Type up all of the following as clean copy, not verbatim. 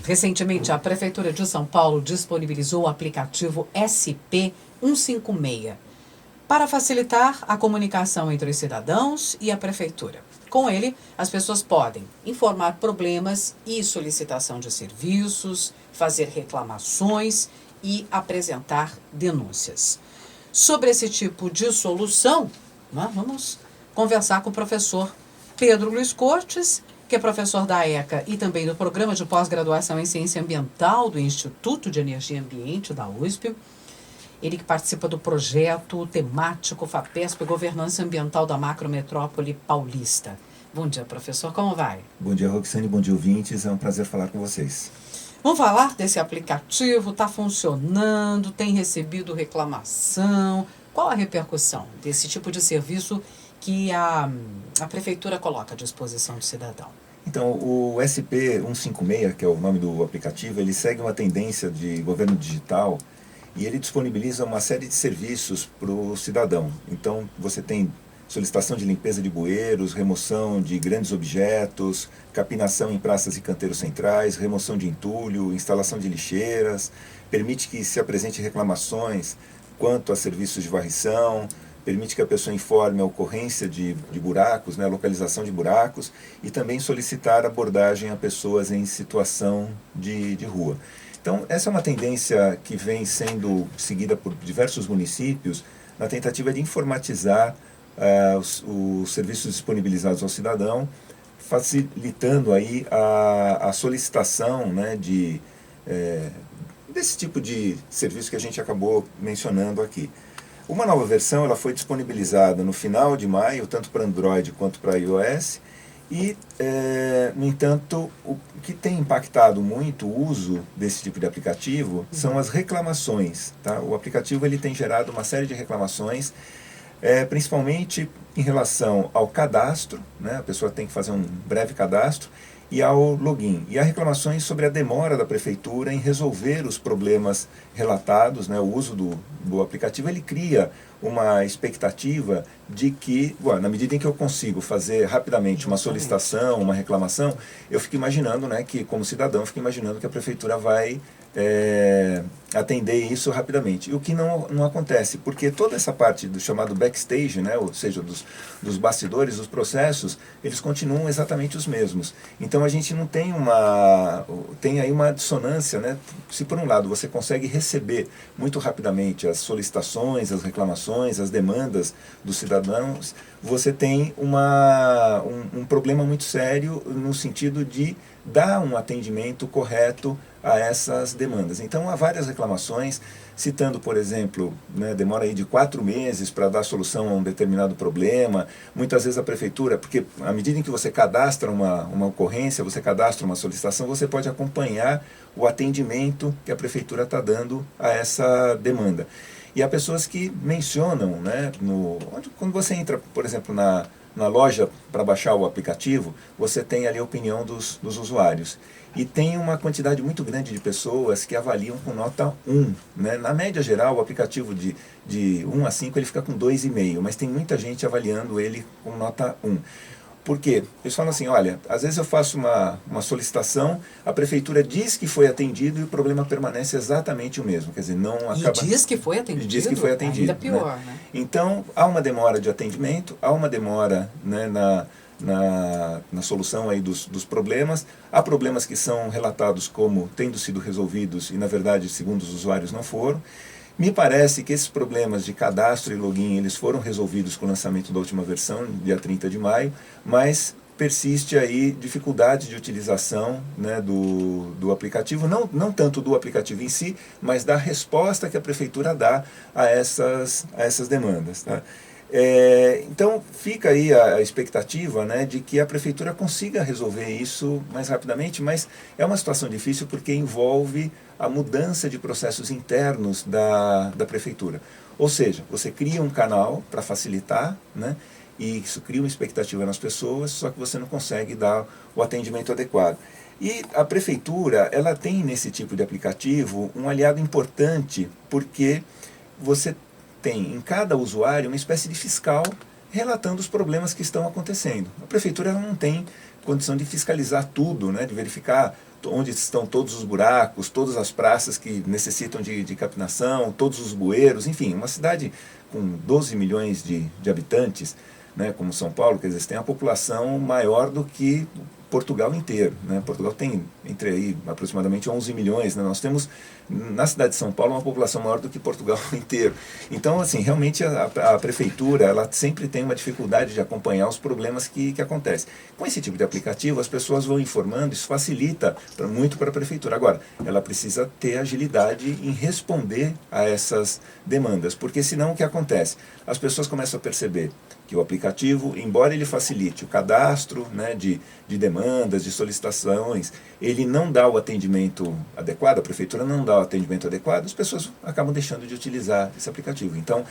Recentemente, a Prefeitura de São Paulo disponibilizou o aplicativo SP-156 para facilitar a comunicação entre os cidadãos e a Prefeitura. Com ele, as pessoas podem informar problemas e solicitação de serviços, fazer reclamações e apresentar denúncias. Sobre esse tipo de solução, vamos conversar com o professor Pedro Luiz Cortes, que é professor da ECA e também do Programa de Pós-Graduação em Ciência Ambiental do Instituto de Energia e Ambiente da USP. Ele que participa do projeto temático FAPESP Governança Ambiental da Macrometrópole Paulista. Bom dia, professor. Como vai? Bom dia, Roxane. Bom dia, ouvintes. É um prazer falar com vocês. Vamos falar desse aplicativo? Está funcionando? Tem recebido reclamação? Qual a repercussão desse tipo de serviço que a Prefeitura coloca à disposição do cidadão? Então, o SP-156, que é o nome do aplicativo, ele segue uma tendência de governo digital e ele disponibiliza uma série de serviços para o cidadão. Então, você tem solicitação de limpeza de bueiros, remoção de grandes objetos, capinação em praças e canteiros centrais, remoção de entulho, instalação de lixeiras, permite que se apresente reclamações quanto a serviços de varrição, permite que a pessoa informe a ocorrência de buracos, a localização de buracos, e também solicitar abordagem a pessoas em situação de rua. Então, essa é uma tendência que vem sendo seguida por diversos municípios na tentativa de informatizar os serviços disponibilizados ao cidadão, facilitando aí a solicitação desse tipo de serviço que a gente acabou mencionando aqui. Uma nova versão ela foi disponibilizada no final de maio, tanto para Android quanto para iOS, e, no entanto, o que tem impactado muito o uso desse tipo de aplicativo são as reclamações. Tá? O aplicativo ele tem gerado uma série de reclamações, principalmente em relação ao cadastro, a pessoa tem que fazer um breve cadastro, e ao login. E há reclamações sobre a demora da Prefeitura em resolver os problemas relatados. O uso do aplicativo ele cria uma expectativa de que, na medida em que eu consigo fazer rapidamente uma solicitação, uma reclamação, eu fico imaginando, que como cidadão, eu fico imaginando que a Prefeitura vai atender isso rapidamente. E o que não acontece, porque toda essa parte do chamado backstage, ou seja, dos bastidores, dos processos, eles continuam exatamente os mesmos. Então a gente não tem aí uma dissonância, Se por um lado você consegue receber muito rapidamente as solicitações, as reclamações, as demandas dos cidadãos, você tem um problema muito sério no sentido de dar um atendimento correto a essas demandas. Então há várias reclamações, citando, por exemplo, demora aí de 4 meses para dar solução a um determinado problema. Muitas vezes a Prefeitura, porque à medida em que você cadastra uma ocorrência, você cadastra uma solicitação, você pode acompanhar o atendimento que a Prefeitura está dando a essa demanda. E há pessoas que mencionam, quando você entra, por exemplo, na loja para baixar o aplicativo, você tem ali a opinião dos usuários. E tem uma quantidade muito grande de pessoas que avaliam com nota 1. Na média geral, o aplicativo de 1 a 5 ele fica com 2,5, mas tem muita gente avaliando ele com nota 1. Por quê? Eles falam assim, olha, às vezes eu faço uma solicitação, a Prefeitura diz que foi atendido e o problema permanece exatamente o mesmo. Quer dizer, não acaba... E diz que foi atendido? Diz que foi atendido. Ainda pior, Então, há uma demora de atendimento, há uma demora na solução aí dos problemas. Há problemas que são relatados como tendo sido resolvidos e, na verdade, segundo os usuários, não foram. Me parece que esses problemas de cadastro e login eles foram resolvidos com o lançamento da última versão, dia 30 de maio, mas persiste aí dificuldade de utilização do aplicativo, não tanto do aplicativo em si, mas da resposta que a Prefeitura dá a essas demandas. Tá? Então fica aí a expectativa de que a Prefeitura consiga resolver isso mais rapidamente, mas é uma situação difícil porque envolve a mudança de processos internos da Prefeitura. Ou seja, você cria um canal para facilitar, e isso cria uma expectativa nas pessoas, só que você não consegue dar o atendimento adequado. E a Prefeitura, ela tem nesse tipo de aplicativo um aliado importante, porque você tem em cada usuário uma espécie de fiscal relatando os problemas que estão acontecendo. A prefeitura ela não tem condição de fiscalizar tudo, né, de verificar onde estão todos os buracos, todas as praças que necessitam de capinação, todos os bueiros, enfim, uma cidade com 12 milhões de habitantes, né, como São Paulo, quer dizer, tem a população maior do que Portugal inteiro, né? Portugal tem entre aí aproximadamente 11 milhões, né? Nós temos na cidade de São Paulo uma população maior do que Portugal inteiro. Então, assim, realmente a prefeitura ela sempre tem uma dificuldade de acompanhar os problemas que acontecem. Com esse tipo de aplicativo, as pessoas vão informando, isso facilita muito para a prefeitura. Agora, ela precisa ter agilidade em responder a essas demandas, porque senão o que acontece? As pessoas começam a perceber que o aplicativo, embora ele facilite o cadastro, né, de demandas, de solicitações, ele não dá o atendimento adequado, a prefeitura não dá o atendimento adequado, as pessoas acabam deixando de utilizar esse aplicativo. Então,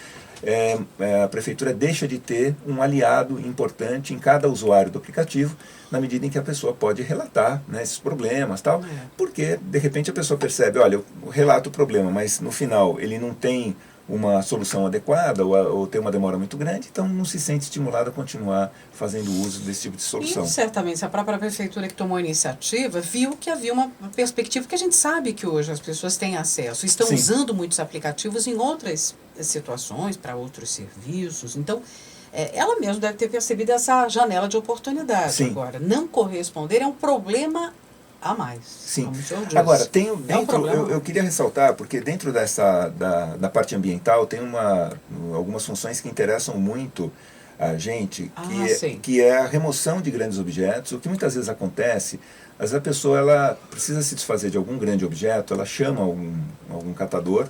a prefeitura deixa de ter um aliado importante em cada usuário do aplicativo, na medida em que a pessoa pode relatar, né, esses problemas, tal, porque de repente a pessoa percebe, olha, eu relato o problema, mas no final ele não tem uma solução adequada ou tem uma demora muito grande, então não se sente estimulado a continuar fazendo uso desse tipo de solução. E certamente a própria prefeitura que tomou a iniciativa viu que havia uma perspectiva que a gente sabe que hoje as pessoas têm acesso, estão usando muitos aplicativos em outras situações, para outros serviços, então ela mesma deve ter percebido essa janela de oportunidade. Sim. Agora, não corresponder é um problema a mais. Sim. Agora, eu queria ressaltar, porque dentro da parte ambiental tem algumas funções que interessam muito a gente, que é a remoção de grandes objetos. O que muitas vezes acontece, às vezes a pessoa ela precisa se desfazer de algum grande objeto, ela chama algum catador,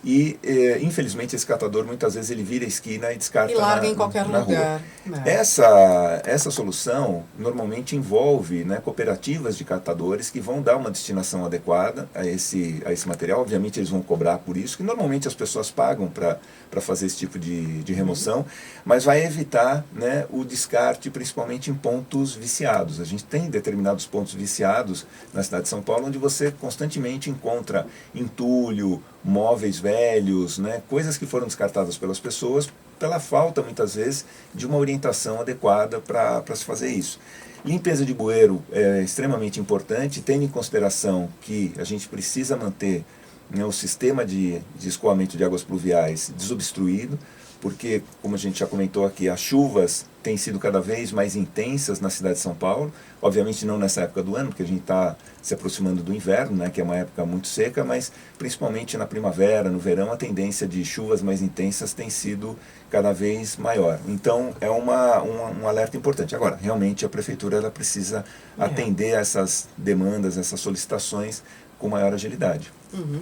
e infelizmente esse catador muitas vezes ele vira a esquina e descarta e larga em qualquer lugar. Essa solução normalmente envolve, né, cooperativas de catadores que vão dar uma destinação adequada a esse material. Obviamente eles vão cobrar por isso, que normalmente as pessoas pagam para fazer esse tipo de remoção, mas vai evitar, né, o descarte principalmente em pontos viciados. A gente tem determinados pontos viciados na cidade de São Paulo onde você constantemente encontra entulho, móveis velhos, né, coisas que foram descartadas pelas pessoas pela falta, muitas vezes, de uma orientação adequada para se fazer isso. Limpeza de bueiro é extremamente importante, tendo em consideração que a gente precisa manter, né, o sistema de escoamento de águas pluviais desobstruído, porque, como a gente já comentou aqui, as chuvas têm sido cada vez mais intensas na cidade de São Paulo, obviamente não nessa época do ano, porque a gente está se aproximando do inverno, né, que é uma época muito seca, mas principalmente na primavera, no verão, a tendência de chuvas mais intensas tem sido cada vez maior. Então, é um alerta importante. Agora, realmente a prefeitura ela precisa atender essas demandas, essas solicitações com maior agilidade. Uhum.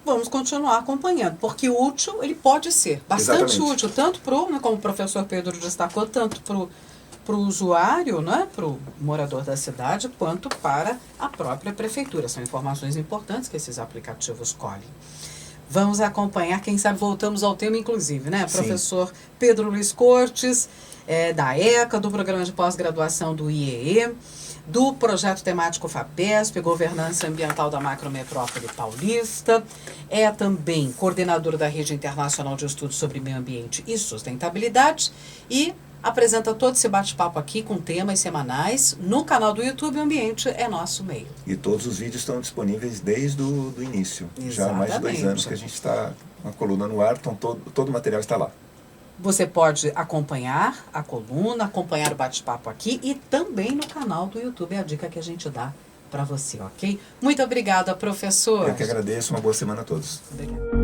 Vamos continuar acompanhando, porque útil ele pode ser bastante útil, tanto como o professor Pedro destacou, tanto para o usuário, né, para o morador da cidade, quanto para a própria prefeitura. São informações importantes que esses aplicativos colhem. Vamos acompanhar, quem sabe voltamos ao tema, inclusive, né? Sim. Professor Pedro Luiz Cortes, da ECA, do Programa de Pós-Graduação do IEE, do Projeto Temático FAPESP, Governança Ambiental da Macrometrópole Paulista, é também coordenador da Rede Internacional de Estudos sobre Meio Ambiente e Sustentabilidade e apresenta todo esse bate-papo aqui com temas semanais no canal do YouTube Ambiente é Nosso Meio. E todos os vídeos estão disponíveis desde o início. Exatamente. Já há mais de 2 anos que a gente está com a coluna no ar, então todo o material está lá. Você pode acompanhar a coluna, acompanhar o bate-papo aqui e também no canal do YouTube, é a dica que a gente dá para você, ok? Muito obrigada, professor. Eu que agradeço, uma boa semana a todos. Obrigada.